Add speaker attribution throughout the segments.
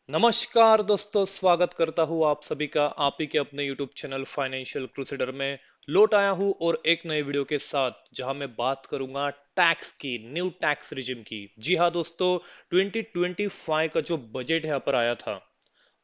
Speaker 1: नमस्कार दोस्तों, स्वागत करता हूँ आप सभी का आप ही के अपने YouTube चैनल फाइनेंशियल क्रूसेडर में। लौट आया हूँ और एक नए वीडियो के साथ जहां मैं बात करूंगा टैक्स की, न्यू टैक्स रिजिम की। जी हाँ दोस्तों, 2025 का जो बजट यहाँ पर आया था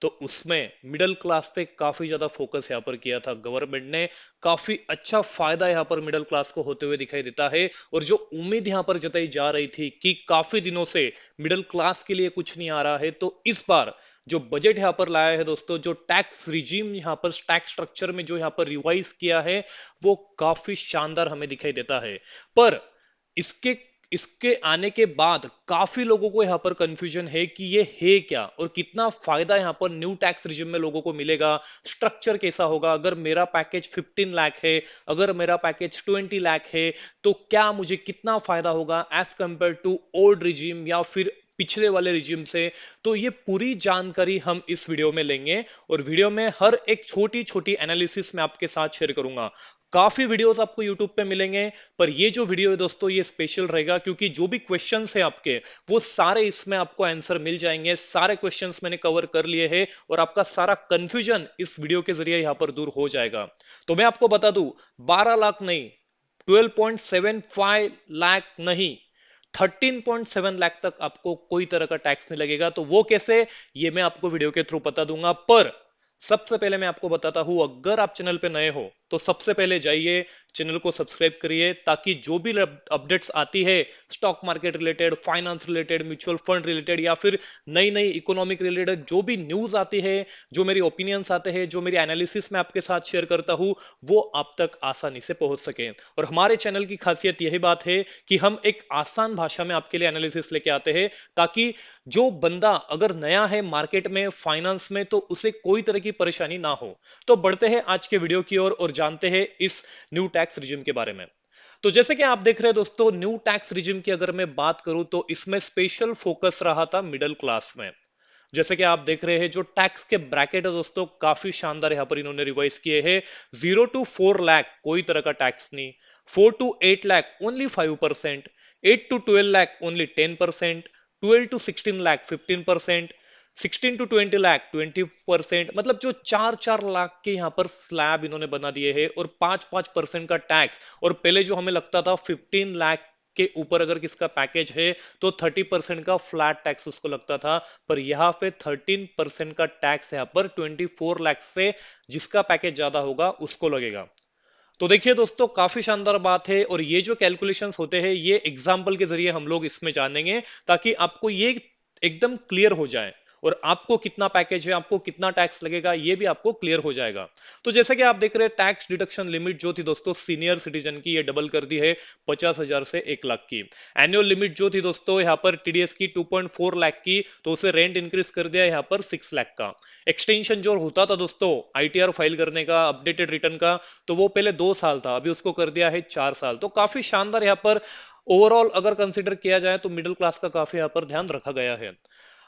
Speaker 1: तो उसमें मिडिल क्लास पे काफी ज्यादा फोकस यहाँ पर किया था गवर्नमेंट ने। काफी अच्छा फायदा यहाँ पर मिडिल क्लास को होते हुए दिखाई देता है। और जो उम्मीद यहाँ पर जताई जा रही थी कि काफी दिनों से मिडिल क्लास के लिए कुछ नहीं आ रहा है, तो इस बार जो बजट यहाँ पर लाया है दोस्तों, जो टैक्स रिजीम यहाँ पर टैक्स स्ट्रक्चर में जो यहाँ पर रिवाइज किया है, वो काफी शानदार हमें दिखाई देता है। पर इसके इसके आने के बाद काफी लोगों को यहाँ पर कंफ्यूजन है कि ये है क्या और कितना फायदा यहाँ पर न्यू टैक्स रिजिम में लोगों को मिलेगा। स्ट्रक्चर कैसा होगा, अगर मेरा पैकेज 15 लाख है, अगर मेरा पैकेज 20 लाख है, तो क्या मुझे कितना फायदा होगा as compare to old regime या फिर पिछले वाले रिजिम से। तो ये पूरी जानकारी हम इस वीडियो में लेंगे और वीडियो में हर एक छोटी छोटी एनालिसिस मैं आपके साथ शेयर करूंगा। काफी वीडियोस आपको यूट्यूब पे मिलेंगे, पर ये जो वीडियो है दोस्तों ये स्पेशल रहेगा क्योंकि जो भी क्वेश्चंस है आपके, वो सारे इसमें आपको आंसर मिल जाएंगे। सारे क्वेश्चंस मैंने कवर कर लिए हैं और आपका सारा कंफ्यूजन इस वीडियो के जरिए यहां पर दूर हो जाएगा। तो मैं आपको बता दूं, 12 लाख नहीं, 12.75 लाख नहीं, 13.7 लाख तक आपको कोई तरह का टैक्स नहीं लगेगा। तो वो कैसे, ये मैं आपको वीडियो के थ्रू बता दूंगा। पर सबसे पहले मैं आपको बताता हूं, अगर आप चैनल पे नए हो तो सबसे पहले जाइए, चैनल को सब्सक्राइब करिए, ताकि जो भी अपडेट्स आती है stock market related, finance related, mutual fund related या फिर नई नई इकोनॉमिक रिलेटेड जो भी न्यूज आती है, जो मेरी ओपिनियंस आते हैं, जो मेरी एनालिसिस मैं आपके साथ शेयर करता हूं, वो आप तक आसानी से पहुंच सके। और हमारे चैनल की खासियत यही बात है कि हम एक आसान भाषा में आपके लिए एनालिसिस लेके आते हैं, ताकि जो बंदा अगर नया है मार्केट में, फाइनेंस में, तो उसे कोई तरह की परेशानी ना हो। तो बढ़ते हैं आज के वीडियो की ओर और जानते हैं इस न्यू टैक्स रिजिम के बारे में। तो जैसे कि आप देख रहे हैं दोस्तों, न्यू टैक्स रिजिम की अगर मैं बात करूं तो इसमें स्पेशल फोकस रहा था मिडिल क्लास में। जैसे कि आप देख रहे हैं, जो टैक्स के ब्रैकेट है दोस्तों, काफी शानदार यहां पर इन्होंने रिवाइज किए हैं। 0 to 4 लाख कोई तरह का टैक्स नहीं, 4 to 8 lakh only 5%, 8 to 12 lakh only 10%, 12 to 16 lakh 15%, 16 to 20 lakh 20%। मतलब जो 4 4 लाख के यहाँ पर स्लैब इन्होंने बना दिए हैं और 5 5% का टैक्स। और पहले जो हमें लगता था 15 लाख के ऊपर अगर किसका पैकेज है तो 30% का फ्लैट टैक्स उसको लगता था, पर यहाँ पे 13% का टैक्स यहाँ पर 24 लाख से जिसका पैकेज ज्यादा होगा उसको लगेगा। तो देखिए दोस्तों, काफी शानदार बात है और ये जो कैलकुलेशंस होते हैं ये एग्जाम्पल के जरिए हम लोग इसमें जानेंगे, ताकि आपको ये एकदम क्लियर हो जाए और आपको कितना पैकेज है, आपको कितना टैक्स लगेगा, ये भी आपको क्लियर हो जाएगा। तो जैसे कि आप देख रहे हैं, टैक्स डिडक्शन लिमिट जो थी दोस्तों सीनियर सिटीजन की, ये डबल कर दी है 50,000 से 1 लाख की। एनुअल लिमिट जो थी दोस्तों यहाँ पर टीडीएस की 2.4 लाख की, तो उसे रेंट इंक्रीज कर दिया यहाँ पर 6 लाख का। एक्सटेंशन जो होता था दोस्तों आईटीआर फाइल करने का, अपडेटेड रिटर्न का, तो वो पहले 2 साल था, अभी उसको कर दिया है 4 साल। तो काफी शानदार यहाँ पर ओवरऑल अगर कंसिडर किया जाए तो मिडिल क्लास का काफी यहाँ पर ध्यान रखा गया है।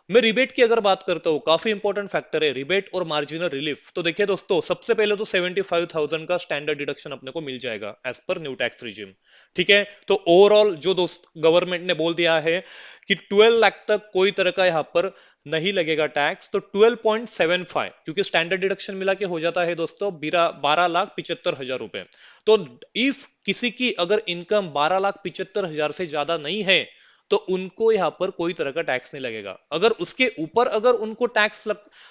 Speaker 1: मैं रिबेट की अगर बात करता हूँ, काफी इंपॉर्टेंट फैक्टर है रिबेट और मार्जिनल रिलीफ। तो देखिए दोस्तों, सबसे पहले तो 75,000 का स्टैंडर्ड डिडक्शन अपने को मिल जाएगा as per new tax regime. ठीक है, तो ओवरऑल जो दोस्त गवर्नमेंट ने बोल दिया है कि 12 लाख तक कोई तरह का यहाँ पर नहीं लगेगा टैक्स, तो 12.75, क्योंकि स्टैंडर्ड डिडक्शन मिला के हो जाता है दोस्तों 12,75,000 रुपए। तो इफ किसी की अगर इनकम 12,75,000 से ज्यादा नहीं है, तो उनको यहां पर कोई तरह का टैक्स नहीं लगेगा। अगर उसके ऊपर अगर उनको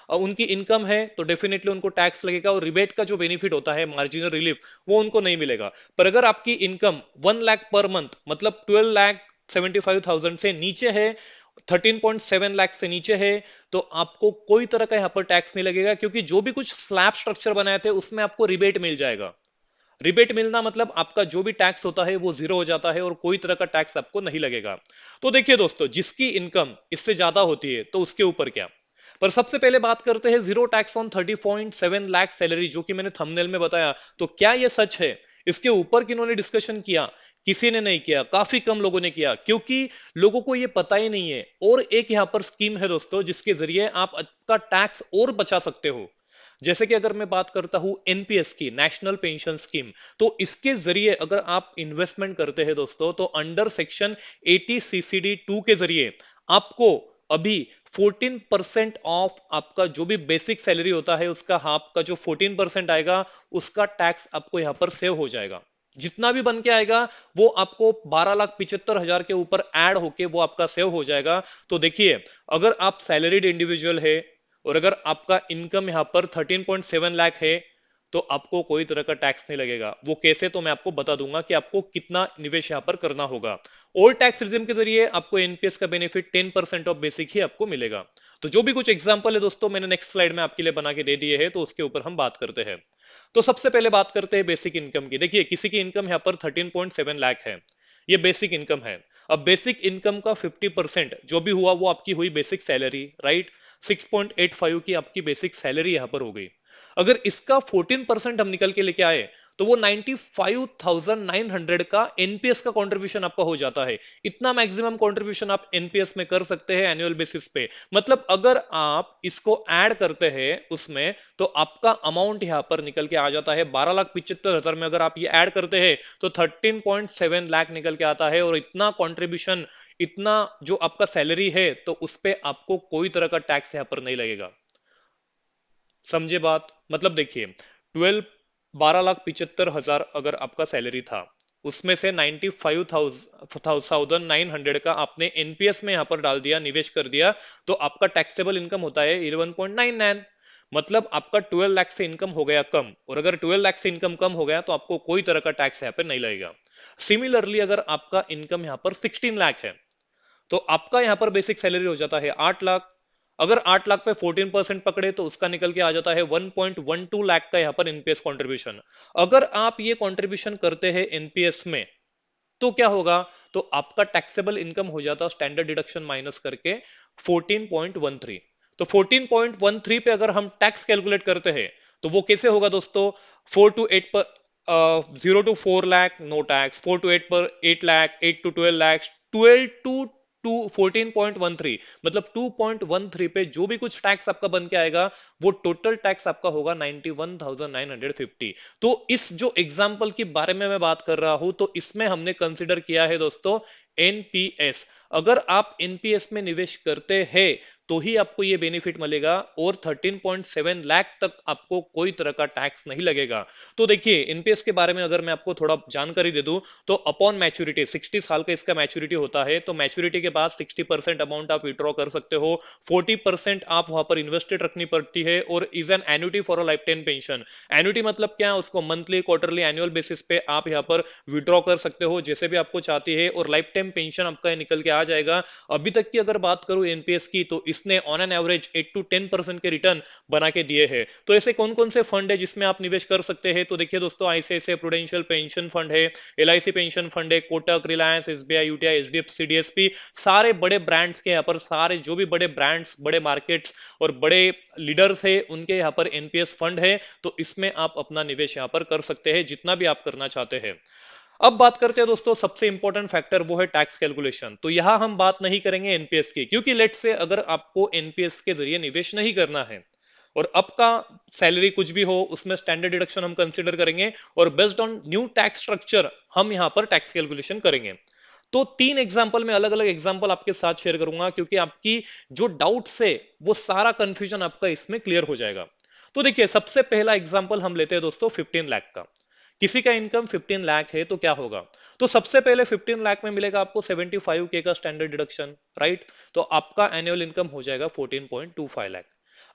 Speaker 1: उनकी इनकम है तो डेफिनेटली उनको टैक्स लगेगा, और रिबेट का जो बेनिफिट होता है मार्जिनल रिलीफ, वो उनको नहीं मिलेगा। पर अगर आपकी इनकम 1 लाख पर मंथ, मतलब 12,75,000 से नीचे है, 13.7 लाख से नीचे है, तो आपको कोई तरह का यहां पर टैक्स नहीं लगेगा, क्योंकि जो भी कुछ स्लैब स्ट्रक्चर बनाए थे उसमें आपको रिबेट मिल जाएगा। रिबेट मिलना मतलब आपका जो भी टैक्स होता है वो जीरो हो जाता है और कोई तरह का टैक्स आपको नहीं लगेगा। तो देखिए दोस्तों, जिसकी इनकम इससे ज्यादा होती है तो उसके ऊपर क्या। पर सबसे पहले बात करते हैं zero tax on 30.7 lakh salary, जो कि मैंने थंबनेल में बताया। तो क्या यह सच है? इसके ऊपर किन्होंने डिस्कशन किया? किसी ने नहीं किया, काफी कम लोगों ने किया, क्योंकि लोगों को यह पता ही नहीं है। और एक यहां पर स्कीम है दोस्तों जिसके जरिए आप आपका टैक्स और बचा सकते हो। जैसे कि अगर मैं बात करता हूं एनपीएस की, नेशनल पेंशन स्कीम, तो इसके जरिए अगर आप इन्वेस्टमेंट करते हैं दोस्तों, तो अंडर सेक्शन 80 सीसीडी 2 के जरिए आपको अभी 14% ऑफ आपका जो भी बेसिक सैलरी होता है उसका हाफ का जो 14% आएगा उसका टैक्स आपको यहां पर सेव हो जाएगा। जितना भी बन के आएगा वो आपको 12,75,000 के ऊपर ऐड होके वो आपका सेव हो जाएगा। तो देखिए, अगर आप सैलरीड इंडिविजुअल है और अगर आपका इनकम यहां पर 13.7 लाख है तो आपको कोई तरह का टैक्स नहीं लगेगा। वो कैसे, तो मैं आपको बता दूंगा कि आपको कितना निवेश यहां पर करना होगा। ओल्ड टैक्स रिजिम के जरिए आपको एनपीएस का बेनिफिट 10% ऑफ बेसिक ही आपको मिलेगा। तो जो भी कुछ एग्जांपल है दोस्तों मैंने नेक्स्ट स्लाइड में आपके लिए बना के दे दिए हैं, तो उसके ऊपर हम बात करते हैं। तो सबसे पहले बात करते हैं बेसिक इनकम की। देखिए, किसी की इनकम यहाँ पर 13.7 लाख है, ये बेसिक इनकम है। अब बेसिक इनकम का 50% जो भी हुआ वो आपकी हुई बेसिक सैलरी, राइट। 6.85 की आपकी बेसिक सैलरी यहां पर हो गई। अगर इसका 14% हम निकल के लेके आए तो वो 95,900 का एनपीएस का कंट्रीब्यूशन आपका हो जाता है। इतना मैक्सिमम कंट्रीब्यूशन आप एनपीएस में कर सकते हैं एनुअल बेसिस पे। मतलब अगर आप इसको ऐड करते हैं उसमें तो आपका अमाउंट यहां पर निकल के आ जाता है 12,75,000 में। अगर आप ये ऐड करते हैं तो 13.7 लाख निकल के आता है। और इतना कंट्रीब्यूशन, इतना जो आपका सैलरी है, तो उस पे आपको कोई तरह का टैक्स यहां पर नहीं लगेगा। समझे बात? मतलब देखिए, 12,75,000 अगर आपका सैलरी था, उसमें से 95,900 का आपने एनपीएस में यहां पर डाल दिया, निवेश कर दिया, तो आपका टैक्सेबल इनकम होता है 11.99। मतलब आपका 12 लाख से इनकम हो गया कम। और अगर 12 लाख से इनकम कम हो गया तो आपको कोई तरह का टैक्स यहाँ पे नहीं लगेगा। सिमिलरली अगर आपका इनकम यहाँ पर 16 लाख है तो आपका यहां पर बेसिक सैलरी हो जाता है 8 लाख। अगर 8 लाख पे 14% पकड़े तो उसका निकल के आ जाता है 1.12 लाख का यहां पर एनपीएस कंट्रीब्यूशन। अगर आप ये कंट्रीब्यूशन करते हैं एनपीएस में तो क्या होगा, तो आपका टैक्सेबल इनकम हो जाता स्टैंडर्ड डिडक्शन माइनस करके 14.13। तो 14.13 पे अगर हम टैक्स कैलकुलेट करते हैं तो वो कैसे होगा दोस्तों? 4 to 8 पर 0 to 4 lakh no tax, 4 to 8 पर 8 लाख, 8 to 12 लाख, 12 to 14.13, मतलब 2.13 पे जो भी कुछ टैक्स आपका बन के आएगा वो टोटल टैक्स आपका होगा 91,950। तो इस जो एग्जाम्पल के बारे में मैं बात कर रहा हूं तो इसमें हमने कंसिडर किया है दोस्तों एनपीएस। अगर आप एनपीएस में निवेश करते हैं तो ही आपको ये बेनिफिट मिलेगा और 13.7 लाख तक आपको कोई तरह का टैक्स नहीं लगेगा। तो देखिए, एनपीएस के बारे में अगर मैं आपको थोड़ा जानकारी दे दूं तो अपॉन मैच्योरिटी 60 साल का इसका मैच्योरिटी होता है। तो मैच्योरिटी के बाद 60% अमाउंट आप विड्रॉ कर सकते हो, 40% आप वहां पर इन्वेस्टेड रखनी पड़ती है और is an annuity for a life time pension. Annuity मतलब क्या है, उसको मंथली, क्वार्टरली, एनुअल बेसिस पे आप यहाँ पर विड्रॉ कर सकते हो जैसे भी आपको चाहती है और लाइफ टाइम पेंशन आपका निकल के आ जाएगा। अभी तक की अगर बात करूं एनपीएस की तो इसने ऑन एन एवरेज 8 to 10% के रिटर्न बना के दिए हैं। तो ऐसे कौन कौन से फंड है जिसमें आप निवेश कर सकते हैं? तो देखिए दोस्तों, आईसीआईसीआई प्रूडेंशियल पेंशन फंड है, एलआईसी पेंशन फंड है, Kotak, Reliance, SBI, UTI, HDFC, DSP, सारे बड़े ब्रांड्स के यहाँ पर, सारे जो भी बड़े ब्रांड्स, बड़े मार्केट्स और बड़े लीडर्स है उनके यहाँ पर एनपीएस फंड है। तो इसमें आप अपना निवेश यहाँ पर कर सकते हैं जितना भी आप करना चाहते हैं। अब बात करते हैं दोस्तों सबसे इंपॉर्टेंट फैक्टर, वो है टैक्स कैलकुलेशन। तो यहां हम बात नहीं करेंगे एनपीएस की, क्योंकि लेट से अगर आपको एनपीएस के जरिए निवेश नहीं करना है और आपका सैलरी कुछ भी हो उसमें स्टैंडर्ड डिडक्शन हम कंसीडर करेंगे और based on new tax structure हम यहां पर टैक्स कैलकुलेशन करेंगे। तो 3 एग्जाम्पल में, अलग अलग एग्जाम्पल आपके साथ शेयर करूंगा क्योंकि आपकी जो डाउट्स है वो सारा कंफ्यूजन आपका इसमें क्लियर हो जाएगा। तो देखिए, सबसे पहला एग्जाम्पल हम लेते हैं दोस्तों 15 लाख का। किसी का इनकम 15 लाख है तो क्या होगा? तो सबसे पहले 15 लाख में मिलेगा आपको 75K का स्टैंडर्ड डिडक्शन, राइट। तो आपका एनुअल इनकम हो जाएगा 14.25 लाख।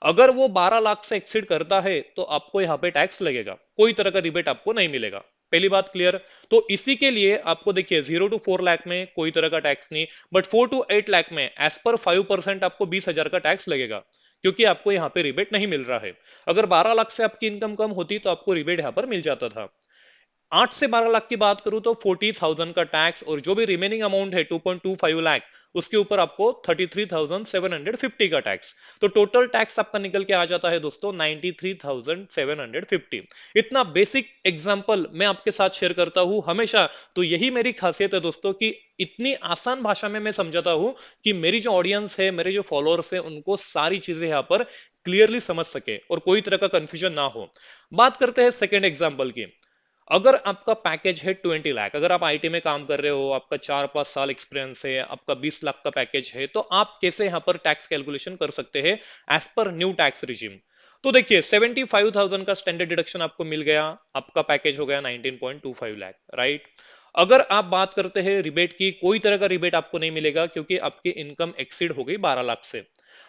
Speaker 1: अगर वो 12 लाख से एक्सीड करता है तो आपको यहाँ पे टैक्स लगेगा, कोई तरह का रिबेट आपको नहीं मिलेगा। पहली बात क्लियर। तो इसी के लिए आपको देखिए 0 to 4 लाख में कोई तरह का टैक्स नहीं, बट 4 to 8 लाख में एज पर 5% आपको 20,000 का टैक्स लगेगा, क्योंकि आपको यहाँ पे रिबेट नहीं मिल रहा है। अगर 12 लाख से आपकी इनकम कम होती तो आपको रिबेट यहाँ पर मिल जाता था। 8 से 12 लाख की बात करूं तो 40,000 का टैक्स और जो भी रिमेनिंग अमाउंट है 2.25 लाख उसके ऊपर आपको 33,750 का टैक्स। तो टोटल टैक्स आपका निकल के आ जाता है दोस्तों 93,750। इतना बेसिक एग्जांपल मैं आपके साथ शेयर करता हूं हमेशा। तो यही मेरी खासियत है दोस्तों कि इतनी आसान भाषा में मैं समझाता हूं कि मेरी जो ऑडियंस है, मेरे जो फॉलोअर्स है, उनको सारी चीजें यहां पर क्लियरली समझ सके और कोई तरह का कंफ्यूजन ना हो। बात करते हैं सेकेंड एग्जाम्पल की। अगर आपका पैकेज है 20 लाख, अगर आप आईटी में काम कर रहे हो, आपका 4-5 साल एक्सपीरियंस है, आपका 20 लाख का पैकेज है, तो आप कैसे यहाँ पर टैक्स कैलकुलेशन कर सकते हैं as per new tax regime. तो देखिए 75,000 का स्टैंडर्ड डिडक्शन आपको मिल गया, आपका पैकेज हो गया 19.25 लाख, राइट। अगर आप बात करते हैं रिबेट की, कोई तरह का रिबेट आपको नहीं मिलेगा क्योंकि आपकी इनकम एक्सीड हो गई 12 लाख से।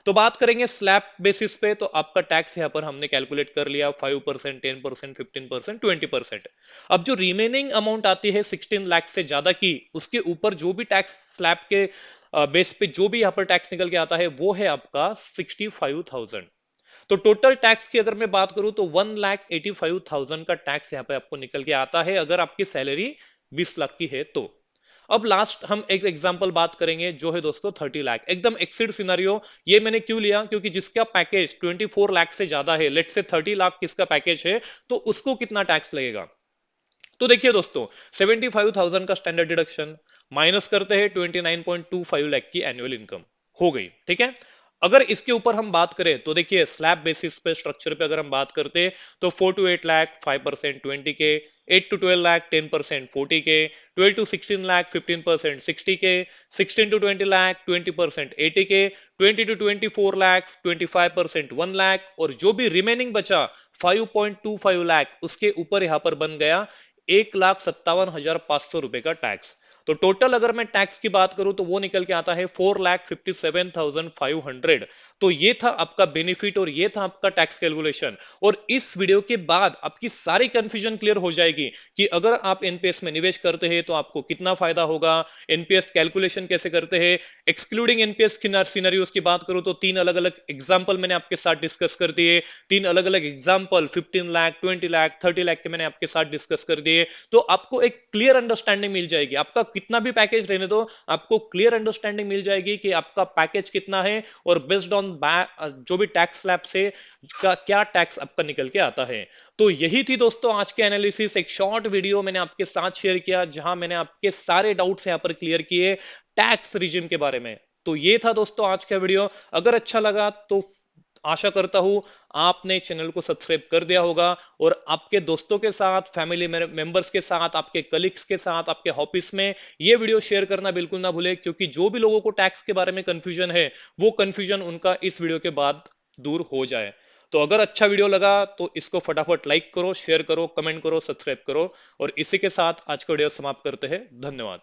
Speaker 1: तो बात करेंगे स्लैब बेसिस पे, तो आपका टैक्स यहाँ पर हमने कैलकुलेट कर लिया 5%, 10%, 15%, 20%। अब जो रिमेनिंग अमाउंट आती है 16 लाख से ज्यादा की, उसके ऊपर जो भी टैक्स स्लैब के बेस पे जो भी यहाँ पर टैक्स निकल के आता है वो है आपका 65,000। तो टोटल टैक्स की अगर मैं बात करूं तो 1,85,000 का टैक्स यहाँ पे आपको निकल के आता है अगर आपकी सैलरी 20 लाख की है तो। अब लास्ट हम एक एग्जांपल बात करेंगे जो है दोस्तों 30 लाख, एकदम एक्सीड सिनारियो। ये मैंने क्यों लिया, क्योंकि जिसका पैकेज 24 लाख से ज्यादा है, लेट्स से 30 लाख किसका पैकेज है, तो उसको कितना टैक्स लगेगा। तो देखिए दोस्तों 75,000 का स्टैंडर्ड डिडक्शन माइनस करते हैं 29.25 लाख की एनुअल इनकम हो गई, ठीक है। अगर इसके ऊपर हम बात करें तो देखिए स्लैब बेसिस पे स्ट्रक्चर पे अगर हम बात करते हैं तो 4 to 8 lakh 5% 20K, 8 to 12 lakh 10% 40K, 12 to 16 lakh 15% 60K, 16 to 20 lakh 20% 80K, 20 to 24 lakh 25% 1 lakh, और जो भी रिमेनिंग बचा 5.25 लाख उसके ऊपर यहां पर बन गया 1,57,500 रुपए का टैक्स। तो टोटल अगर मैं टैक्स की बात करूं तो वो निकल के आता है 4,57,500। तो ये था आपका बेनिफिट और ये था आपका टैक्स कैलकुलेशन। और इस वीडियो के बाद आपकी सारी कंफ्यूजन क्लियर हो जाएगी कि अगर आप एनपीएस में निवेश करते हैं तो आपको कितना फायदा होगा, एनपीएस कैलकुलेशन कैसे करते हैं। एक्सक्लूडिंग एनपीएस सिनेरियोस की बात करूं तो 3 अलग अलग एग्जाम्पल मैंने आपके साथ डिस्कस कर दिए। 3 अलग अलग एग्जाम्पल 15 लाख 20 लाख 30 लाख के मैंने आपके साथ डिस्कस कर दिए। तो आपको एक क्लियर अंडरस्टैंडिंग मिल जाएगी, आपका कितना भी पैकेज रहने दो आपको क्लियर अंडरस्टैंडिंग मिल जाएगी कि आपका पैकेज कितना है और बेस्ड ऑन जो भी टैक्स स्लैब से का क्या टैक्स आपका निकल के आता है। तो यही थी दोस्तों आज के एनालिसिस, एक शॉर्ट वीडियो मैंने आपके साथ शेयर किया जहां मैंने आपके सारे डाउट्स यहां पर क्लियर किए टैक्स रिजिम के बारे में। तो ये था दोस्तों आज का वीडियो। अगर अच्छा लगा तो आशा करता हूं आपने चैनल को सब्सक्राइब कर दिया होगा और आपके दोस्तों के साथ, फैमिली मेंबर्स के साथ, आपके कलीग्स के साथ, आपके ऑफिस में ये वीडियो शेयर करना बिल्कुल ना भूले, क्योंकि जो भी लोगों को टैक्स के बारे में कंफ्यूजन है वो कंफ्यूजन उनका इस वीडियो के बाद दूर हो जाए। तो अगर अच्छा वीडियो लगा तो इसको फटाफट लाइक करो, शेयर करो, कमेंट करो, सब्सक्राइब करो। और इसी के साथ आज का वीडियो समाप्त करते हैं। धन्यवाद।